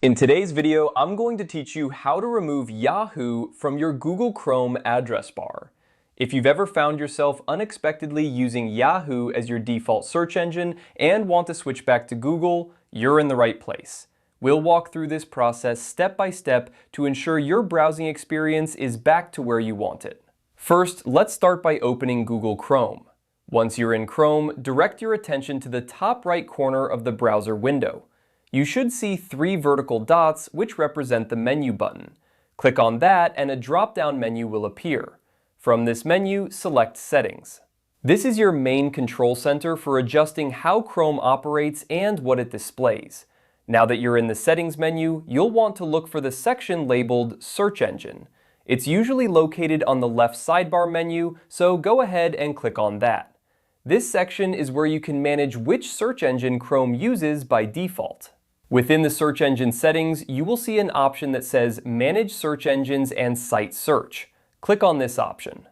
In today's video, I'm going to teach you how to remove Yahoo from your Google Chrome address bar. If you've ever found yourself unexpectedly using Yahoo as your default search engine and want to switch back to Google, you're in the right place. We'll walk through this process step by step to ensure your browsing experience is back to where you want it. First, let's start by opening Google Chrome. Once you're in Chrome, direct your attention to the top right corner of the browser window. You should see 3 vertical dots which represent the menu button. Click on that and a drop-down menu will appear. From this menu, select Settings. This is your main control center for adjusting how Chrome operates and what it displays. Now that you're in the Settings menu, you'll want to look for the section labeled Search Engine. It's usually located on the left sidebar menu, so go ahead and click on that. This section is where you can manage which search engine Chrome uses by default. Within the search engine settings, you will see an option that says Manage Search Engines and Site Search. Click on this option.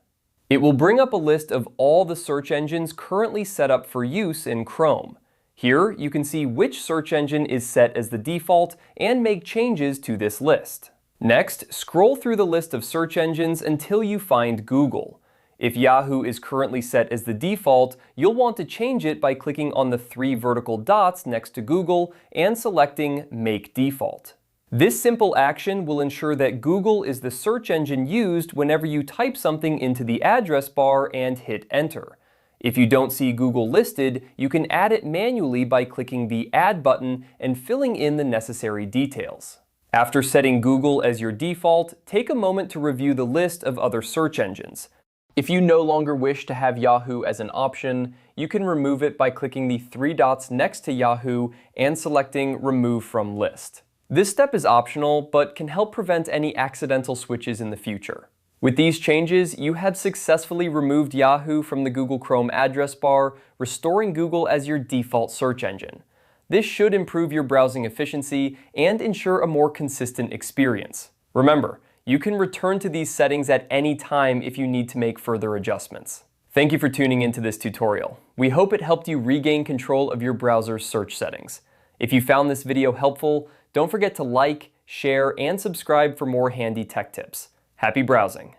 It will bring up a list of all the search engines currently set up for use in Chrome. Here, you can see which search engine is set as the default and make changes to this list. Next, scroll through the list of search engines until you find Google. If Yahoo is currently set as the default, you'll want to change it by clicking on the 3 vertical dots next to Google and selecting Make Default. This simple action will ensure that Google is the search engine used whenever you type something into the address bar and hit Enter. If you don't see Google listed, you can add it manually by clicking the Add button and filling in the necessary details. After setting Google as your default, take a moment to review the list of other search engines. If you no longer wish to have Yahoo as an option, you can remove it by clicking the 3 dots next to Yahoo and selecting Remove from List. This step is optional, but can help prevent any accidental switches in the future. With these changes, you have successfully removed Yahoo from the Google Chrome address bar, restoring Google as your default search engine. This should improve your browsing efficiency and ensure a more consistent experience. Remember, you can return to these settings at any time if you need to make further adjustments. Thank you for tuning into this tutorial. We hope it helped you regain control of your browser's search settings. If you found this video helpful, don't forget to like, share, and subscribe for more handy tech tips. Happy browsing!